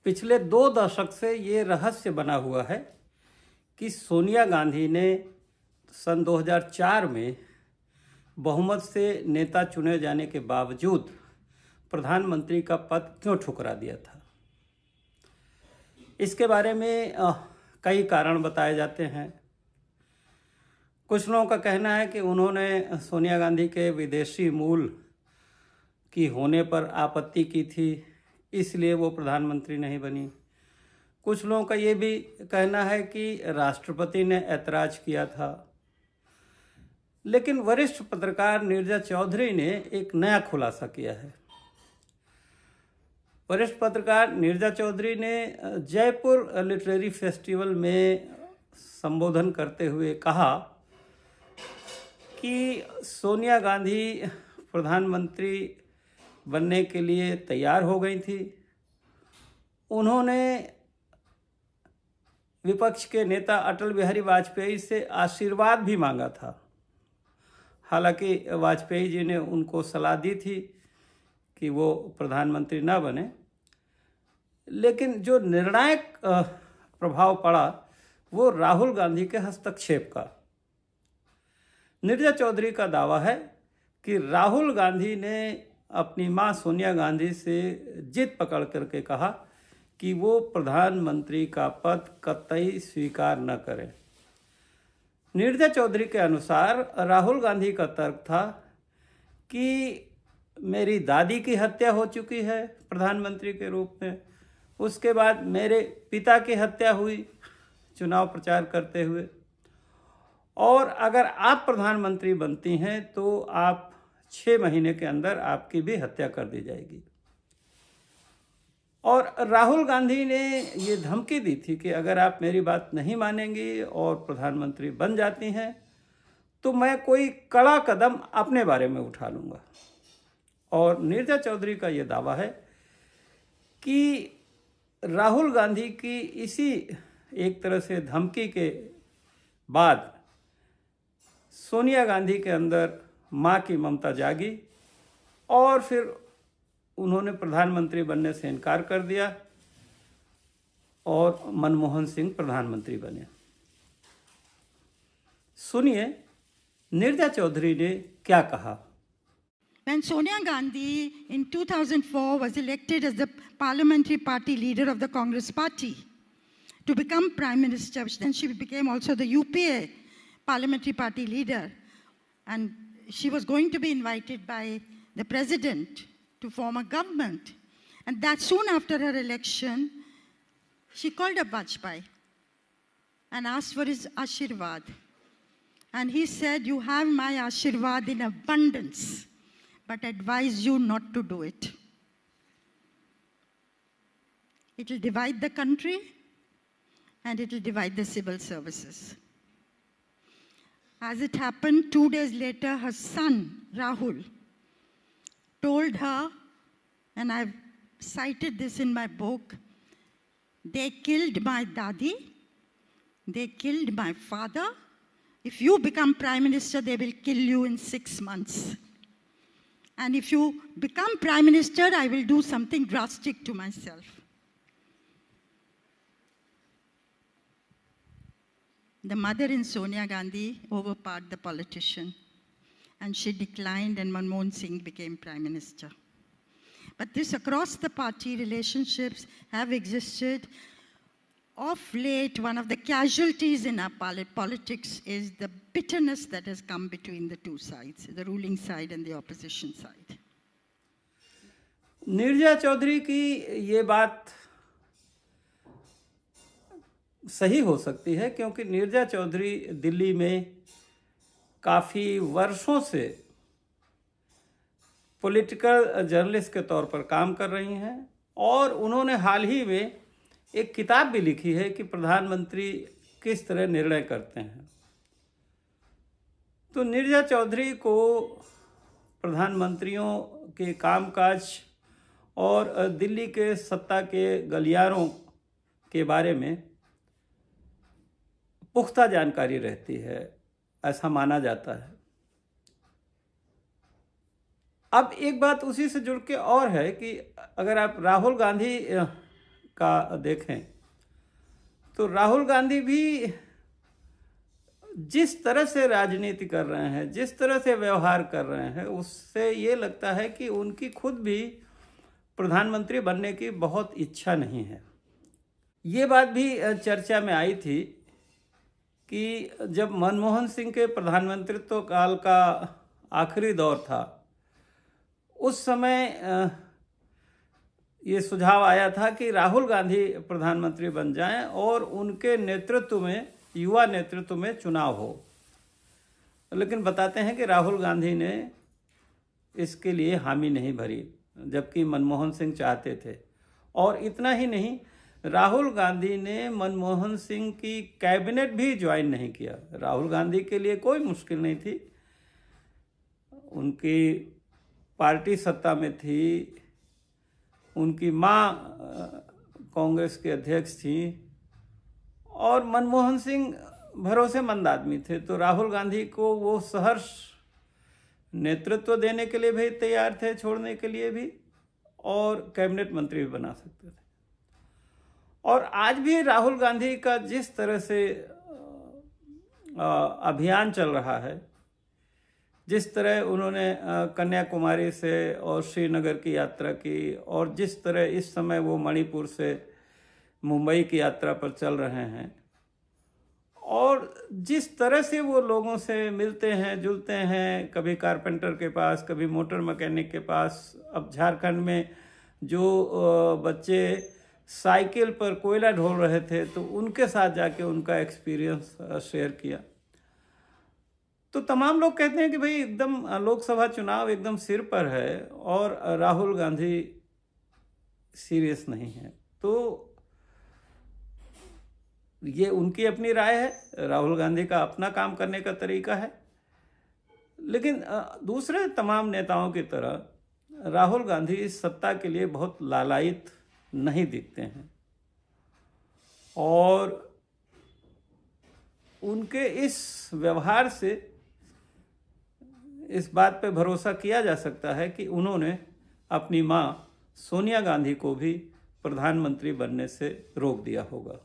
पिछले 2 दशक से ये रहस्य बना हुआ है कि सोनिया गांधी ने सन 2004 में बहुमत से नेता चुने जाने के बावजूद प्रधानमंत्री का पद क्यों ठुकरा दिया था। इसके बारे में कई कारण बताए जाते हैं। कुछ लोगों का कहना है कि उन्होंने सोनिया गांधी के विदेशी मूल की होने पर आपत्ति की थी, इसलिए वो प्रधानमंत्री नहीं बनी। कुछ लोगों का ये भी कहना है कि राष्ट्रपति ने ऐतराज किया था। लेकिन वरिष्ठ पत्रकार नीरजा चौधरी ने एक नया खुलासा किया है। वरिष्ठ पत्रकार नीरजा चौधरी ने जयपुर लिटरेरी फेस्टिवल में संबोधन करते हुए कहा कि सोनिया गांधी प्रधानमंत्री बनने के लिए तैयार हो गई थी। उन्होंने विपक्ष के नेता अटल बिहारी वाजपेयी से आशीर्वाद भी मांगा था। हालांकि वाजपेयी जी ने उनको सलाह दी थी कि वो प्रधानमंत्री ना बने, लेकिन जो निर्णायक प्रभाव पड़ा वो राहुल गांधी के हस्तक्षेप का। नीरजा चौधरी का दावा है कि राहुल गांधी ने अपनी मां सोनिया गांधी से जिद पकड़ करके कहा कि वो प्रधानमंत्री का पद कतई स्वीकार न करें। नीरजा चौधरी के अनुसार राहुल गांधी का तर्क था कि मेरी दादी की हत्या हो चुकी है प्रधानमंत्री के रूप में, उसके बाद मेरे पिता की हत्या हुई चुनाव प्रचार करते हुए, और अगर आप प्रधानमंत्री बनती हैं तो आप 6 महीने के अंदर आपकी भी हत्या कर दी जाएगी। और राहुल गांधी ने ये धमकी दी थी कि अगर आप मेरी बात नहीं मानेंगी और प्रधानमंत्री बन जाती हैं तो मैं कोई कड़ा कदम अपने बारे में उठा लूँगा। और नीरजा चौधरी का ये दावा है कि राहुल गांधी की इसी एक तरह से धमकी के बाद सोनिया गांधी के अंदर मां की ममता जागी और फिर उन्होंने प्रधानमंत्री बनने से इनकार कर दिया और मनमोहन सिंह प्रधानमंत्री बने। सुनिए नीरजा चौधरी ने क्या कहा। When Sonia Gandhi in 2004 was elected as the parliamentary party leader of the Congress party to become prime minister, then she became also the UPA parliamentary party leader, and she was going to be invited by the president to form a government. And that soon after her election, she called up Vajpayee and asked for his Ashirwad. And he said, "You have my Ashirwad in abundance, but advise you not to do it. It will divide the country and it will divide the civil services." As it happened, 2 days later, her son, Rahul, told her, and I've cited this in my book, "They killed my dadi, they killed my father. If you become prime minister, they will kill you in 6 months. And if you become prime minister, I will do something drastic to myself." The mother in Sonia Gandhi overpowered the politician, and she declined, and Manmohan Singh became prime minister. But this across the party relationships have existed. Of late, one of the casualties in our politics is the bitterness that has come between the two sides, the ruling side and the opposition side. Neerja Chaudhary की ये बात सही हो सकती है क्योंकि नीरजा चौधरी दिल्ली में काफ़ी वर्षों से पॉलिटिकल जर्नलिस्ट के तौर पर काम कर रही हैं और उन्होंने हाल ही में एक किताब भी लिखी है कि प्रधानमंत्री किस तरह निर्णय करते हैं। तो नीरजा चौधरी को प्रधानमंत्रियों के कामकाज और दिल्ली के सत्ता के गलियारों के बारे में पुख्ता जानकारी रहती है, ऐसा माना जाता है। अब एक बात उसी से जुड़ के और है कि अगर आप राहुल गांधी का देखें तो राहुल गांधी भी जिस तरह से राजनीति कर रहे हैं, जिस तरह से व्यवहार कर रहे हैं, उससे ये लगता है कि उनकी खुद भी प्रधानमंत्री बनने की बहुत इच्छा नहीं है। ये बात भी चर्चा में आई थी कि जब मनमोहन सिंह के प्रधानमंत्रित्व काल का आखिरी दौर था, उस समय ये सुझाव आया था कि राहुल गांधी प्रधानमंत्री बन जाएं और उनके नेतृत्व में, युवा नेतृत्व में चुनाव हो। लेकिन बताते हैं कि राहुल गांधी ने इसके लिए हामी नहीं भरी, जबकि मनमोहन सिंह चाहते थे। और इतना ही नहीं, राहुल गांधी ने मनमोहन सिंह की कैबिनेट भी ज्वाइन नहीं किया। राहुल गांधी के लिए कोई मुश्किल नहीं थी, उनकी पार्टी सत्ता में थी, उनकी माँ कांग्रेस के अध्यक्ष थी और मनमोहन सिंह भरोसेमंद आदमी थे, तो राहुल गांधी को वो सहर्ष नेतृत्व देने के लिए भी तैयार थे, छोड़ने के लिए भी, और कैबिनेट मंत्री भी बना सकते थे। और आज भी राहुल गांधी का जिस तरह से अभियान चल रहा है, जिस तरह उन्होंने कन्याकुमारी से और श्रीनगर की यात्रा की, और जिस तरह इस समय वो मणिपुर से मुंबई की यात्रा पर चल रहे हैं, और जिस तरह से वो लोगों से मिलते हैं, जुलते हैं, कभी कारपेंटर के पास, कभी मोटर मैकेनिक के पास। अब झारखंड में जो बच्चे साइकिल पर कोयला ढोल रहे थे, तो उनके साथ जाके उनका एक्सपीरियंस शेयर किया। तो तमाम लोग कहते हैं कि भाई एकदम लोकसभा चुनाव एकदम सिर पर है और राहुल गांधी सीरियस नहीं है। तो ये उनकी अपनी राय है, राहुल गांधी का अपना काम करने का तरीका है। लेकिन दूसरे तमाम नेताओं की तरह राहुल गांधी इस सत्ता के लिए बहुत लालायित नहीं दिखते हैं, और उनके इस व्यवहार से इस बात पे भरोसा किया जा सकता है कि उन्होंने अपनी मां सोनिया गांधी को भी प्रधानमंत्री बनने से रोक दिया होगा।